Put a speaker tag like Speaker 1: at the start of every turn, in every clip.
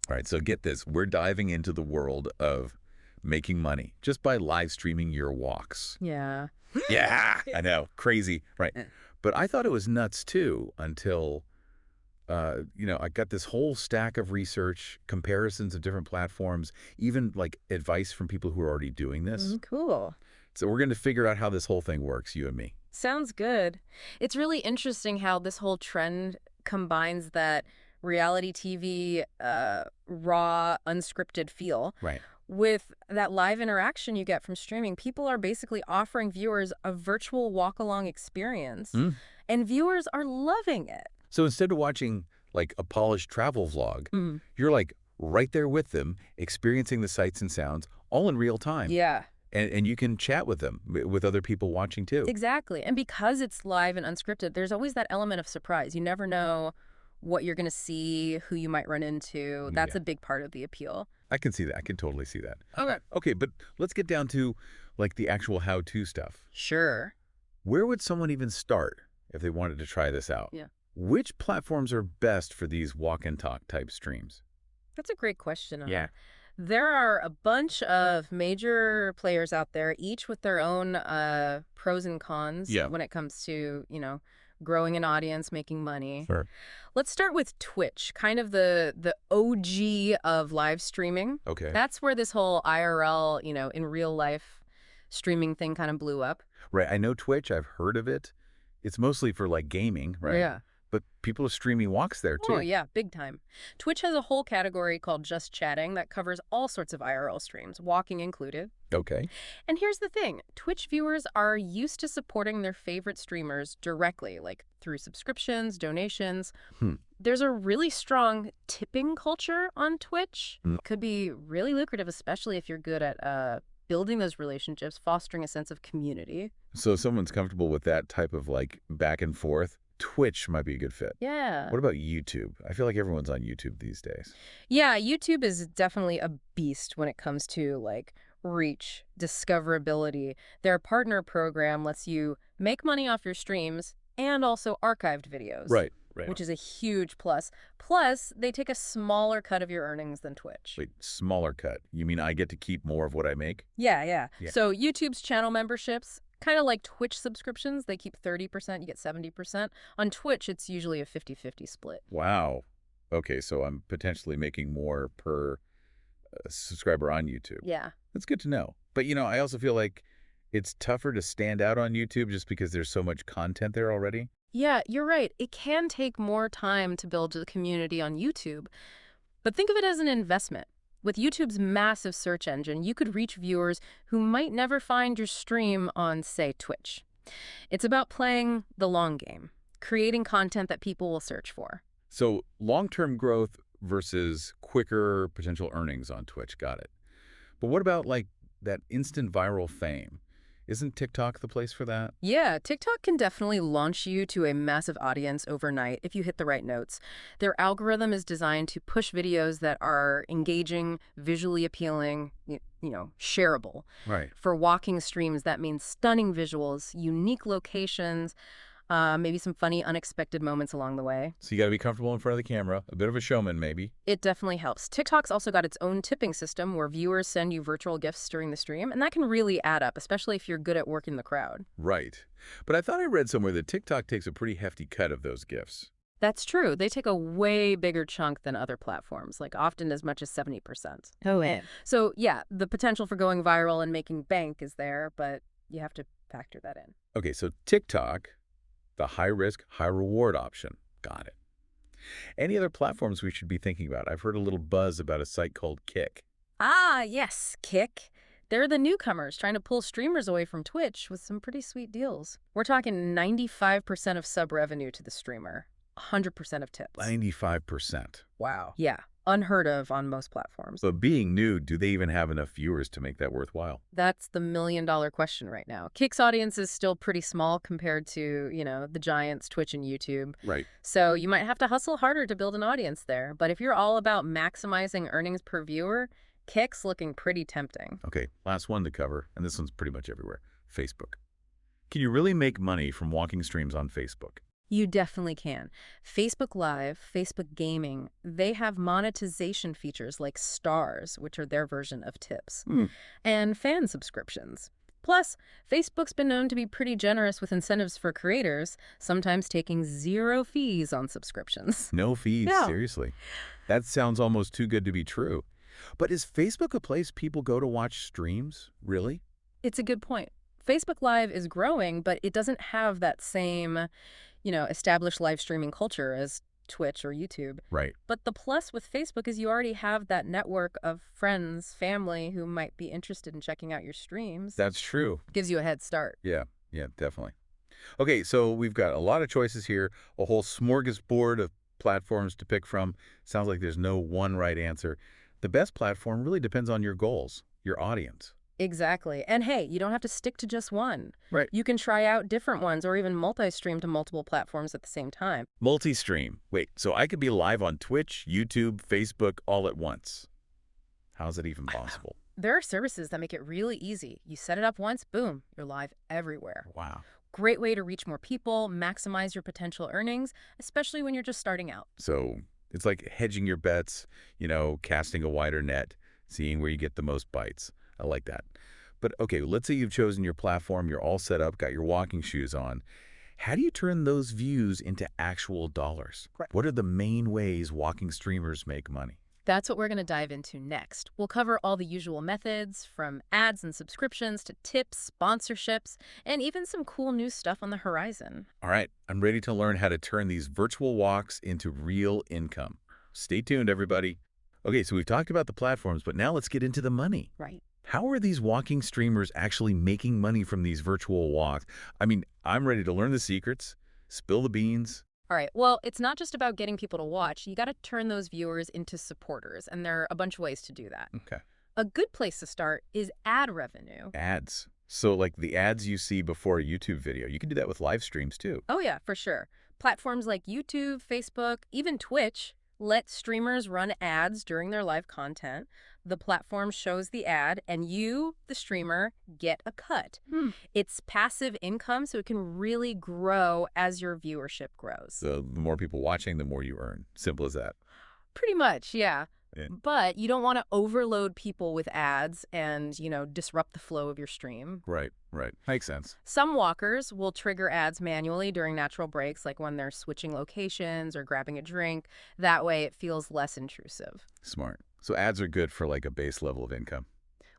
Speaker 1: All right, so get this. We're diving into the world of making money just by live streaming your walks.
Speaker 2: Yeah.
Speaker 1: Yeah, I know. Crazy. Right.
Speaker 2: Eh.
Speaker 1: But I thought it was nuts too until, I got this whole stack of research, comparisons of different platforms, even like advice from people who are already doing this.
Speaker 2: Cool.
Speaker 1: So we're going to figure out how this whole thing works, you and me.
Speaker 2: Sounds good. It's really interesting how this whole trend combines that reality TV, raw, unscripted feel
Speaker 1: Right.
Speaker 2: with that live interaction you get from streaming. People are basically offering viewers a virtual walk-along experience,
Speaker 1: Mm.
Speaker 2: and viewers are loving it.
Speaker 1: So instead of watching like a polished travel vlog,
Speaker 2: Mm.
Speaker 1: you're like right there with them, experiencing the sights and sounds all in real time.
Speaker 2: Yeah,
Speaker 1: And you can chat with them, with other people watching too.
Speaker 2: exactly. And because it's live and unscripted, there's always that element of surprise. You never know what you're going to see, who you might run into. That's
Speaker 1: Yeah.
Speaker 2: a big part of the appeal.
Speaker 1: I can see that. I can totally see that.
Speaker 2: Okay.
Speaker 1: Okay, but let's get down to like the actual how-to stuff.
Speaker 2: Sure.
Speaker 1: Where would someone even start if they wanted to try this out?
Speaker 2: Yeah.
Speaker 1: Which platforms are best for these walk and talk type streams?
Speaker 2: That's a great question.
Speaker 1: Yeah.
Speaker 2: There are a bunch of major players out there, each with their own pros and cons
Speaker 1: Yeah.
Speaker 2: when it comes to, growing an audience, making money.
Speaker 1: Sure.
Speaker 2: Let's start with Twitch, kind of the OG of live streaming.
Speaker 1: Okay.
Speaker 2: That's where this whole IRL, in real life streaming thing kind of blew up.
Speaker 1: Right. I know Twitch. I've heard of it. It's mostly for like gaming, right?
Speaker 2: Yeah.
Speaker 1: But people are streaming walks there too.
Speaker 2: Oh, yeah, big time. Twitch has a whole category called Just Chatting that covers all sorts of IRL streams, walking included.
Speaker 1: Okay.
Speaker 2: And here's the thing. Twitch viewers are used to supporting their favorite streamers directly, like through subscriptions, donations.
Speaker 1: Hmm.
Speaker 2: There's a really strong tipping culture on Twitch.
Speaker 1: Mm.
Speaker 2: Could be really lucrative, especially if you're good at building those relationships, fostering a sense of community.
Speaker 1: So if someone's comfortable with that type of like back and forth, Twitch might be a good fit.
Speaker 2: Yeah.
Speaker 1: What about YouTube? I feel like everyone's on YouTube these days.
Speaker 2: Yeah, YouTube is definitely a beast when it comes to like reach, discoverability. Their partner program lets you make money off your streams and also archived videos.
Speaker 1: Right. Right.
Speaker 2: Which is a huge plus. Plus, they take a smaller cut of your earnings than Twitch.
Speaker 1: Wait, smaller cut. You mean I get to keep more of what I make?
Speaker 2: Yeah.
Speaker 1: Yeah.
Speaker 2: So YouTube's channel memberships, kind of like Twitch subscriptions, they keep 30%, you get 70%. On Twitch, it's usually a 50-50 split.
Speaker 1: Wow. Okay, so I'm potentially making more per subscriber on YouTube.
Speaker 2: Yeah.
Speaker 1: That's good to know. But, I also feel like it's tougher to stand out on YouTube just because there's so much content there already.
Speaker 2: Yeah, you're right. It can take more time to build a community on YouTube, but think of it as an investment. With YouTube's massive search engine, you could reach viewers who might never find your stream on, say, Twitch. It's about playing the long game, creating content that people will search for.
Speaker 1: So long-term growth versus quicker potential earnings on Twitch. Got it. But what about like that instant viral fame? Isn't TikTok the place for that?
Speaker 2: Yeah, TikTok can definitely launch you to a massive audience overnight if you hit the right notes. Their algorithm is designed to push videos that are engaging, visually appealing, shareable.
Speaker 1: Right.
Speaker 2: For walking streams, that means stunning visuals, unique locations, maybe some funny, unexpected moments along the way.
Speaker 1: So you got to be comfortable in front of the camera, a bit of a showman maybe.
Speaker 2: It definitely helps. TikTok's also got its own tipping system where viewers send you virtual gifts during the stream, and that can really add up, especially if you're good at working the crowd.
Speaker 1: Right. But I thought I read somewhere that TikTok takes a pretty hefty cut of those gifts.
Speaker 2: That's true. They take a way bigger chunk than other platforms, like often as much as 70%.
Speaker 3: Oh, yeah.
Speaker 2: So, yeah, the potential for going viral and making bank is there, but you have to factor that in.
Speaker 1: Okay, so TikTok, the high-risk, high-reward option. Got it. Any other platforms we should be thinking about? I've heard a little buzz about a site called Kick.
Speaker 2: Ah, yes, Kick. They're the newcomers trying to pull streamers away from Twitch with some pretty sweet deals. We're talking 95% of sub revenue to the streamer, 100% of tips.
Speaker 1: 95%. Wow.
Speaker 2: Yeah, unheard of on most platforms.
Speaker 1: But being new, do they even have enough viewers to make that worthwhile?
Speaker 2: That's the million-dollar question right now. Kick's audience is still pretty small compared to, the giants, Twitch and YouTube.
Speaker 1: Right.
Speaker 2: So you might have to hustle harder to build an audience there. But if you're all about maximizing earnings per viewer, Kick's looking pretty tempting.
Speaker 1: Okay, last one to cover, and this one's pretty much everywhere. Facebook. Can you really make money from walking streams on Facebook?
Speaker 2: You definitely can. Facebook Live, Facebook Gaming, they have monetization features like stars, which are their version of tips,
Speaker 1: Hmm.
Speaker 2: and fan subscriptions. Plus, Facebook's been known to be pretty generous with incentives for creators, sometimes taking zero fees on subscriptions.
Speaker 1: No fees,
Speaker 2: Yeah.
Speaker 1: seriously. That sounds almost too good to be true. But is Facebook a place people go to watch streams? Really?
Speaker 2: It's a good point. Facebook Live is growing, but it doesn't have that same, established live streaming culture as Twitch or YouTube.
Speaker 1: Right.
Speaker 2: But the plus with Facebook is you already have that network of friends, family who might be interested in checking out your streams.
Speaker 1: That's true.
Speaker 2: Gives you a head start.
Speaker 1: Yeah, yeah, definitely. Okay, so we've got a lot of choices here, a whole smorgasbord of platforms to pick from. Sounds like there's no one right answer. The best platform really depends on your goals, your audience.
Speaker 2: Exactly. And hey, you don't have to stick to just one.
Speaker 1: Right.
Speaker 2: You can try out different ones or even multi-stream to multiple platforms at the same time.
Speaker 1: Multi-stream. Wait, so I could be live on Twitch, YouTube, Facebook all at once. How's it even possible?
Speaker 2: There are services that make it really easy. You set it up once, boom, you're live everywhere.
Speaker 1: Wow.
Speaker 2: Great way to reach more people, maximize your potential earnings, especially when you're just starting out.
Speaker 1: So it's like hedging your bets, casting a wider net, seeing where you get the most bites. I like that. But okay, let's say you've chosen your platform, you're all set up, got your walking shoes on. How do you turn those views into actual dollars?
Speaker 2: Right.
Speaker 1: What are the main ways walking streamers make money?
Speaker 2: That's what we're going to dive into next. We'll cover all the usual methods, from ads and subscriptions to tips, sponsorships, and even some cool new stuff on the horizon.
Speaker 1: All right, I'm ready to learn how to turn these virtual walks into real income. Stay tuned, everybody. Okay, so we've talked about the platforms, but now let's get into the money.
Speaker 2: Right.
Speaker 1: How are these walking streamers actually making money from these virtual walks? I mean, I'm ready to learn the secrets, spill the beans.
Speaker 2: All right. Well, it's not just about getting people to watch. You got to turn those viewers into supporters, and there are a bunch of ways to do that.
Speaker 1: Okay.
Speaker 2: A good place to start is ad revenue.
Speaker 1: Ads. So like the ads you see before a YouTube video, you can do that with live streams too.
Speaker 2: Oh, yeah, for sure. Platforms like YouTube, Facebook, even Twitch let streamers run ads during their live content. The platform shows the ad, and you, the streamer, get a cut. It's passive income, so it can really grow as your viewership grows.
Speaker 1: So the more people watching, the more you earn. Simple as that.
Speaker 2: Pretty much, yeah.
Speaker 1: Yeah.
Speaker 2: But you don't want to overload people with ads and, disrupt the flow of your stream.
Speaker 1: Right, right. Makes sense.
Speaker 2: Some walkers will trigger ads manually during natural breaks, like when they're switching locations or grabbing a drink. That way it feels less intrusive.
Speaker 1: Smart. So ads are good for like a base level of income.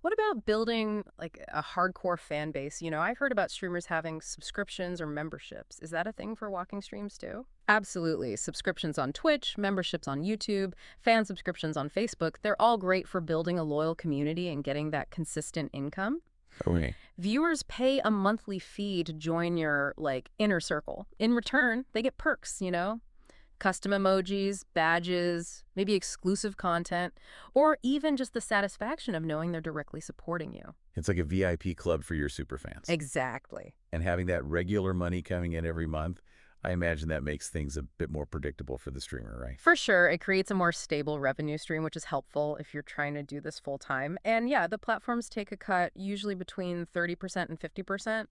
Speaker 2: What about building like a hardcore fan base? I've heard about streamers having subscriptions or memberships. Is that a thing for walking streams too? Absolutely. Subscriptions on Twitch, memberships on YouTube, fan subscriptions on Facebook, they're all great for building a loyal community and getting that consistent income.
Speaker 1: Okay.
Speaker 2: Viewers pay a monthly fee to join your inner circle. In return, they get perks, custom emojis, badges, maybe exclusive content, or even just the satisfaction of knowing they're directly supporting you.
Speaker 1: It's like a VIP club for your superfans.
Speaker 2: Exactly.
Speaker 1: And having that regular money coming in every month, I imagine that makes things a bit more predictable for the streamer, right?
Speaker 2: For sure, it creates a more stable revenue stream, which is helpful if you're trying to do this full time. And yeah, the platforms take a cut, usually between 30% and 50%.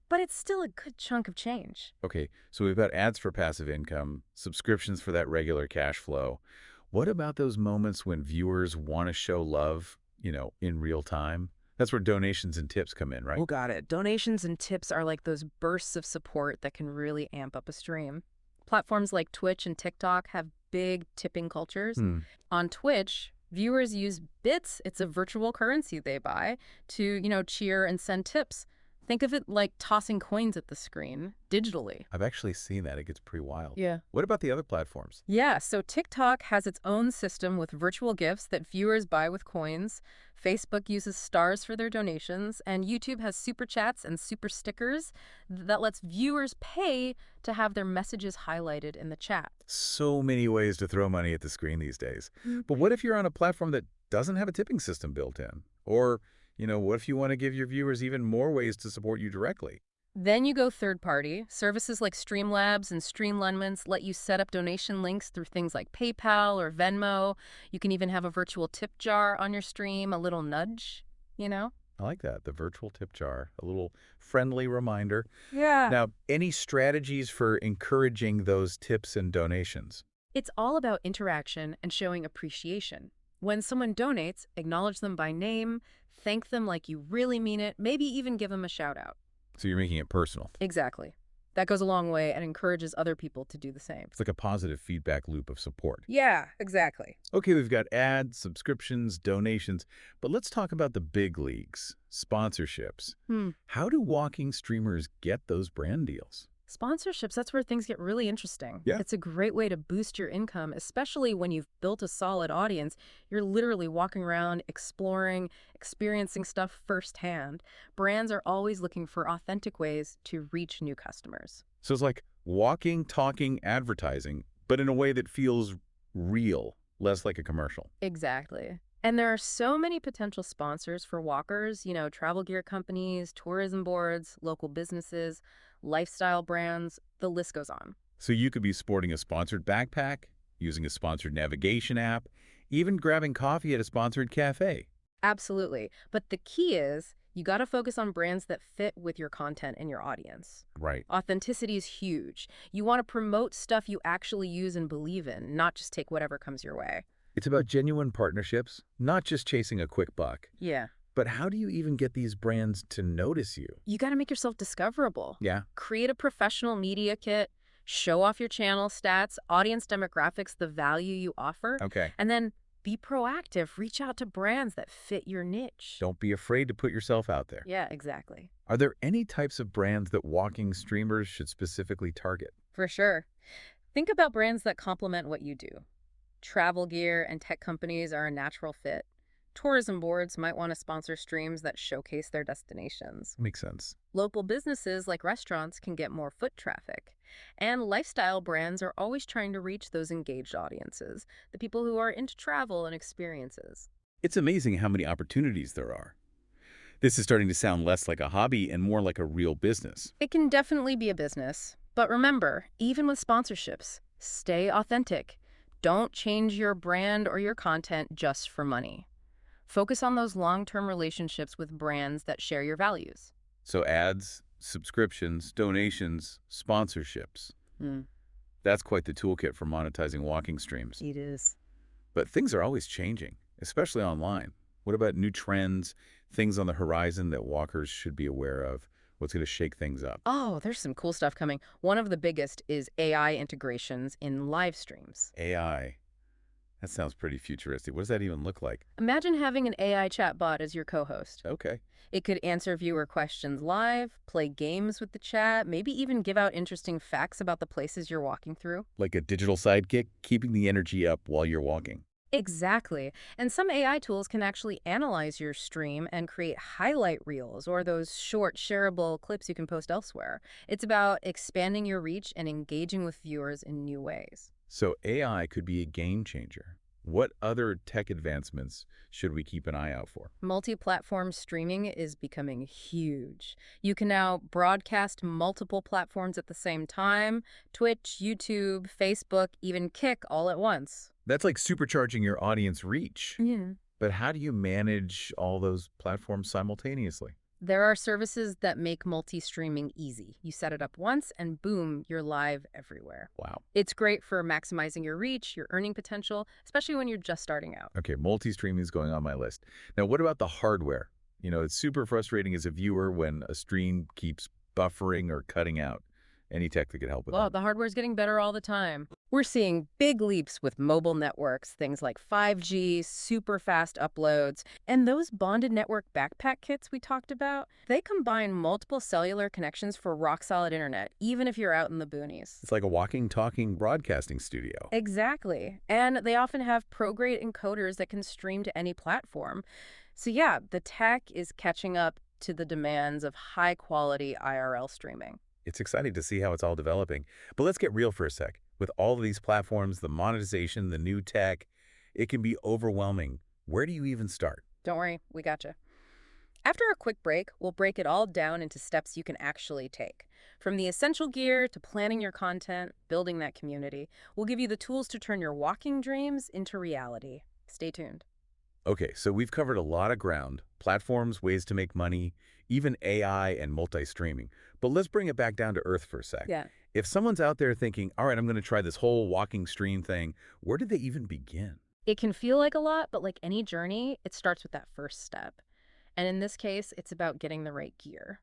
Speaker 2: But it's still a good chunk of change.
Speaker 1: Okay, so we've got ads for passive income, subscriptions for that regular cash flow. What about those moments when viewers want to show love, in real time? That's where donations and tips come in, right?
Speaker 2: Oh, got it. Donations and tips are like those bursts of support that can really amp up a stream. Platforms like Twitch and TikTok have big tipping cultures. On Twitch, viewers use bits, it's a virtual currency they buy, to, cheer and send tips. Think of it like tossing coins at the screen, digitally.
Speaker 1: I've actually seen that. It gets pretty wild.
Speaker 2: Yeah.
Speaker 1: What about the other platforms?
Speaker 2: Yeah, so TikTok has its own system with virtual gifts that viewers buy with coins. Facebook uses stars for their donations, and YouTube has super chats and super stickers that lets viewers pay to have their messages highlighted in the chat.
Speaker 1: So many ways to throw money at the screen these days. But what if you're on a platform that doesn't have a tipping system built in? Or, what if you want to give your viewers even more ways to support you directly?
Speaker 2: Then you go third party. Services like Streamlabs and Streamlemons let you set up donation links through things like PayPal or Venmo. You can even have a virtual tip jar on your stream, a little nudge.
Speaker 1: I like that, the virtual tip jar, a little friendly reminder.
Speaker 2: Yeah.
Speaker 1: Now, any strategies for encouraging those tips and donations?
Speaker 2: It's all about interaction and showing appreciation. When someone donates, acknowledge them by name, thank them like you really mean it, maybe even give them a shout out.
Speaker 1: So you're making it personal.
Speaker 2: Exactly. That goes a long way and encourages other people to do the same.
Speaker 1: It's like a positive feedback loop of support.
Speaker 2: Yeah, exactly.
Speaker 1: Okay, we've got ads, subscriptions, donations, but let's talk about the big leagues, sponsorships.
Speaker 2: Hmm.
Speaker 1: How do walking streamers get those brand deals?
Speaker 2: Sponsorships, that's where things get really interesting.
Speaker 1: Yeah.
Speaker 2: It's a great way to boost your income, especially when you've built a solid audience. You're literally walking around, exploring, experiencing stuff firsthand. Brands are always looking for authentic ways to reach new customers.
Speaker 1: So it's like walking, talking, advertising, but in a way that feels real, less like a commercial.
Speaker 2: Exactly. And there are so many potential sponsors for walkers, travel gear companies, tourism boards, local businesses, lifestyle brands, the list goes on.
Speaker 1: So you could be sporting a sponsored backpack, using a sponsored navigation app, even grabbing coffee at a sponsored cafe.
Speaker 2: Absolutely. But the key is you got to focus on brands that fit with your content and your audience.
Speaker 1: Right.
Speaker 2: Authenticity is huge. You want to promote stuff you actually use and believe in, not just take whatever comes your way.
Speaker 1: It's about genuine partnerships, not just chasing a quick buck.
Speaker 2: Yeah.
Speaker 1: But how do you even get these brands to notice you?
Speaker 2: You got to make yourself discoverable.
Speaker 1: Yeah.
Speaker 2: Create a professional media kit, show off your channel stats, audience demographics, the value you offer,
Speaker 1: Okay.
Speaker 2: and then be proactive. Reach out to brands that fit your niche.
Speaker 1: Don't be afraid to put yourself out there.
Speaker 2: Yeah, exactly.
Speaker 1: Are there any types of brands that walking streamers should specifically target?
Speaker 2: For sure. Think about brands that complement what you do. Travel gear and tech companies are a natural fit. Tourism boards might want to sponsor streams that showcase their destinations.
Speaker 1: Makes sense.
Speaker 2: Local businesses like restaurants can get more foot traffic. And lifestyle brands are always trying to reach those engaged audiences, the people who are into travel and experiences.
Speaker 1: It's amazing how many opportunities there are. This is starting to sound less like a hobby and more like a real business.
Speaker 2: It can definitely be a business. But remember, even with sponsorships, stay authentic. Don't change your brand or your content just for money. Focus on those long-term relationships with brands that share your values.
Speaker 1: So ads, subscriptions, donations, sponsorships.
Speaker 2: Hmm.
Speaker 1: That's quite the toolkit for monetizing walking streams.
Speaker 2: It is.
Speaker 1: But things are always changing, especially online. What about new trends, things on the horizon that walkers should be aware of? What's going to shake things up?
Speaker 2: Oh, there's some cool stuff coming. One of the biggest is AI integrations in live streams.
Speaker 1: AI. That sounds pretty futuristic. What does that even look like?
Speaker 2: Imagine having an AI chatbot as your co-host.
Speaker 1: Okay.
Speaker 2: It could answer viewer questions live, play games with the chat, maybe even give out interesting facts about the places you're walking through.
Speaker 1: Like a digital sidekick, keeping the energy up while you're walking.
Speaker 2: Exactly. And some AI tools can actually analyze your stream and create highlight reels or those short, shareable clips you can post elsewhere. It's about expanding your reach and engaging with viewers in new ways.
Speaker 1: So AI could be a game changer. What other tech advancements should we keep an eye out for?
Speaker 2: Multi-platform streaming is becoming huge. You can now broadcast multiple platforms at the same time: Twitch, YouTube, Facebook, even Kick all at once.
Speaker 1: That's like supercharging your audience reach.
Speaker 2: Yeah.
Speaker 1: But how do you manage all those platforms simultaneously?
Speaker 2: There are services that make multi-streaming easy. You set it up once and boom, you're live everywhere.
Speaker 1: Wow.
Speaker 2: It's great for maximizing your reach, your earning potential, especially when you're just starting out.
Speaker 1: Okay, multi-streaming is going on my list. Now, what about the hardware? It's super frustrating as a viewer when a stream keeps buffering or cutting out. Any tech that could help with
Speaker 2: Well,
Speaker 1: that.
Speaker 2: the hardware's getting better all the time. We're seeing big leaps with mobile networks, things like 5G, super fast uploads, and those bonded network backpack kits we talked about, they combine multiple cellular connections for rock-solid internet, even if you're out in the boonies.
Speaker 1: It's like a walking, talking broadcasting studio.
Speaker 2: Exactly. And they often have pro-grade encoders that can stream to any platform. So yeah, the tech is catching up to the demands of high-quality IRL streaming.
Speaker 1: It's exciting to see how it's all developing. But let's get real for a sec. With all of these platforms, the monetization, the new tech, it can be overwhelming. Where do you even start?
Speaker 2: Don't worry, we gotcha. After a quick break, we'll break it all down into steps you can actually take. From the essential gear to planning your content, building that community, we'll give you the tools to turn your walking dreams into reality. Stay tuned.
Speaker 1: Okay, so we've covered a lot of ground. Platforms, ways to make money, even AI and multi-streaming. But let's bring it back down to earth for a sec.
Speaker 2: Yeah.
Speaker 1: If someone's out there thinking, all right, I'm going to try this whole walking stream thing, where did they even begin?
Speaker 2: It can feel like a lot, but like any journey, it starts with that first step. And in this case, it's about getting the right gear.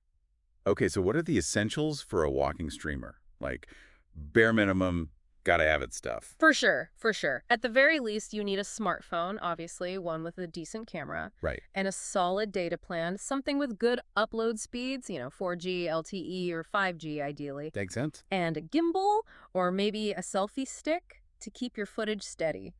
Speaker 1: Okay, so what are the essentials for a walking streamer? Like bare minimum, gotta have it stuff.
Speaker 2: For sure, for sure. At the very least, you need a smartphone, obviously, one with a decent camera,
Speaker 1: Right.
Speaker 2: and a solid data plan, something with good upload speeds, 4G, LTE, or 5G ideally,
Speaker 1: Makes sense.
Speaker 2: and a gimbal or maybe a selfie stick to keep your footage steady.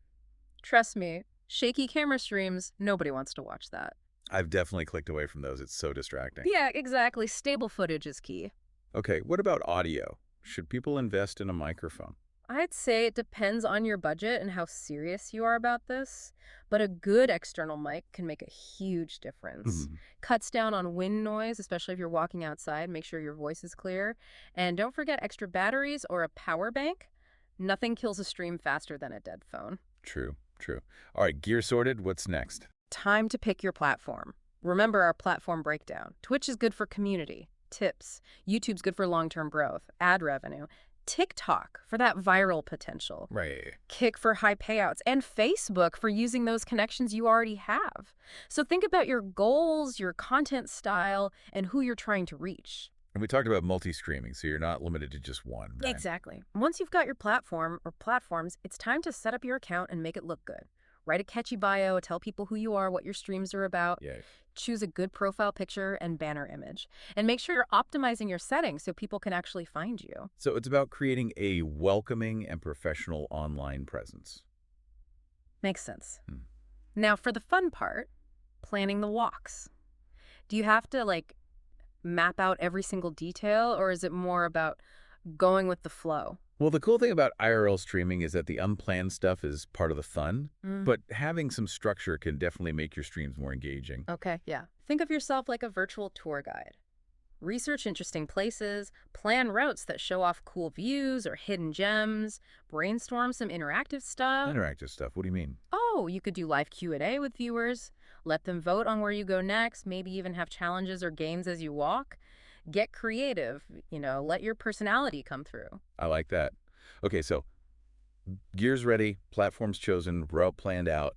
Speaker 2: Trust me, shaky camera streams, nobody wants to watch that.
Speaker 1: I've definitely clicked away from those. It's so distracting.
Speaker 2: Yeah, exactly. Stable footage is key.
Speaker 1: Okay, what about audio? Should people invest in a microphone?
Speaker 2: I'd say it depends on your budget and how serious you are about this, but a good external mic can make a huge difference.
Speaker 1: Mhm.
Speaker 2: Cuts down on wind noise, especially if you're walking outside, make sure your voice is clear. And don't forget extra batteries or a power bank. Nothing kills a stream faster than a dead phone.
Speaker 1: True, true. All right, gear sorted. What's next?
Speaker 2: Time to pick your platform. Remember our platform breakdown. Twitch is good for community, tips. YouTube's good for long-term growth, ad revenue. TikTok for that viral potential.
Speaker 1: Right.
Speaker 2: Kick for high payouts, and Facebook for using those connections you already have. So think about your goals, your content style, and who you're trying to reach.
Speaker 1: And we talked about multi-streaming, so you're not limited to just one, right?
Speaker 2: Exactly. Once you've got your platform or platforms, it's time to set up your account and make it look good. Write a catchy bio, tell people who you are, what your streams are about.
Speaker 1: Yeah.
Speaker 2: Choose a good profile picture and banner image. And make sure you're optimizing your settings so people can actually find you.
Speaker 1: So it's about creating a welcoming and professional online presence.
Speaker 2: Makes sense.
Speaker 1: Hmm.
Speaker 2: Now for the fun part, planning the walks. Do you have to map out every single detail, or is it more about going with the flow?
Speaker 1: Well, the cool thing about IRL streaming is that the unplanned stuff is part of the fun, but having some structure can definitely make your streams more engaging.
Speaker 2: Okay, yeah. Think of yourself like a virtual tour guide. Research interesting places, plan routes that show off cool views or hidden gems, brainstorm some interactive stuff.
Speaker 1: Interactive stuff, what do you mean?
Speaker 2: Oh, you could do live Q&A with viewers, let them vote on where you go next, maybe even have challenges or games as you walk. Get creative, let your personality come through.
Speaker 1: I like that. Okay, so gear's ready, platform's chosen, route planned out.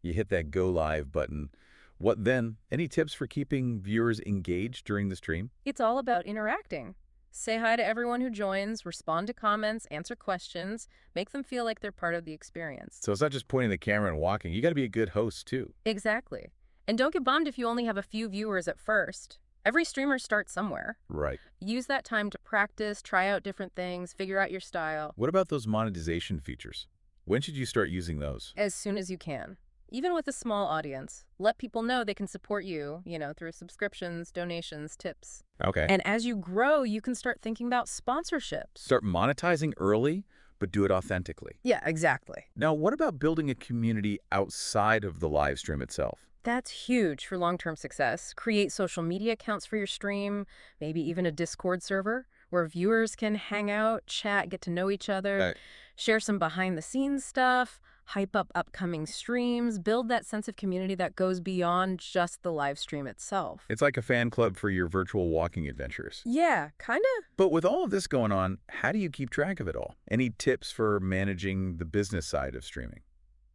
Speaker 1: You hit that go live button. What then? Any tips for keeping viewers engaged during the stream?
Speaker 2: It's all about interacting. Say hi to everyone who joins, respond to comments, answer questions, make them feel like they're part of the experience.
Speaker 1: So it's not just pointing the camera and walking. You got to be a good host too.
Speaker 2: Exactly. And don't get bummed if you only have a few viewers at first. Every streamer starts somewhere.
Speaker 1: Right.
Speaker 2: Use that time to practice, try out different things, figure out your style.
Speaker 1: What about those monetization features? When should you start using those?
Speaker 2: As soon as you can. Even with a small audience, let people know they can support you, through subscriptions, donations, tips.
Speaker 1: Okay.
Speaker 2: And as you grow, you can start thinking about sponsorships.
Speaker 1: Start monetizing early, but do it authentically.
Speaker 2: Yeah, exactly.
Speaker 1: Now, what about building a community outside of the live stream itself?
Speaker 2: That's huge for long-term success. Create social media accounts for your stream, maybe even a Discord server where viewers can hang out, chat, get to know each other, share some behind-the-scenes stuff, hype up upcoming streams, build that sense of community that goes beyond just the live stream itself.
Speaker 1: It's like a fan club for your virtual walking adventures.
Speaker 2: Yeah, kind of.
Speaker 1: But with all of this going on, how do you keep track of it all? Any tips for managing the business side of streaming?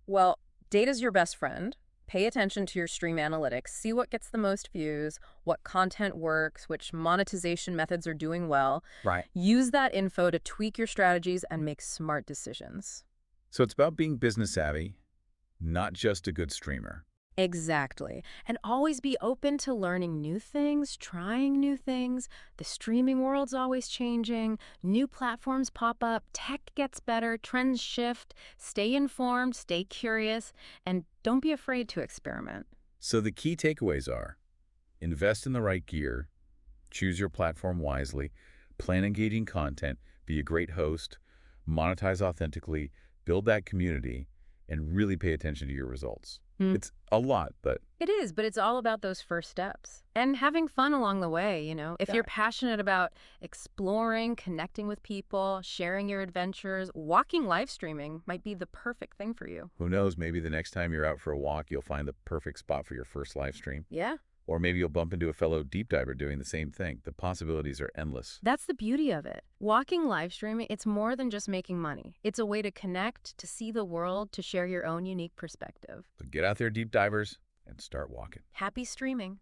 Speaker 2: Well, data's your best friend. Pay attention to your stream analytics, see what gets the most views, what content works, which monetization methods are doing well.
Speaker 1: Right.
Speaker 2: Use that info to tweak your strategies and make smart decisions.
Speaker 1: So it's about being business savvy, not just a good streamer.
Speaker 2: Exactly. And always be open to learning new things, trying new things. The streaming world's always changing. New platforms pop up. Tech gets better. Trends shift. Stay informed. Stay curious. And don't be afraid to experiment.
Speaker 1: So the key takeaways are: invest in the right gear, choose your platform wisely, plan engaging content, be a great host, monetize authentically, build that community, and really pay attention to your results. It's a lot, but
Speaker 2: It is, but it's all about those first steps and having fun along the way, If
Speaker 1: yeah,
Speaker 2: you're passionate about exploring, connecting with people, sharing your adventures, walking live streaming might be the perfect thing for you.
Speaker 1: who knows, maybe the next time you're out for a walk, you'll find the perfect spot for your first live stream.
Speaker 2: Yeah,
Speaker 1: Or maybe you'll bump into a fellow deep diver doing the same thing. The possibilities are endless.
Speaker 2: that's the beauty of it. Walking live streaming, it's more than just making money. It's a way to connect, to see the world, to share your own unique perspective.
Speaker 1: So get out there, deep divers, and start walking.
Speaker 2: Happy streaming.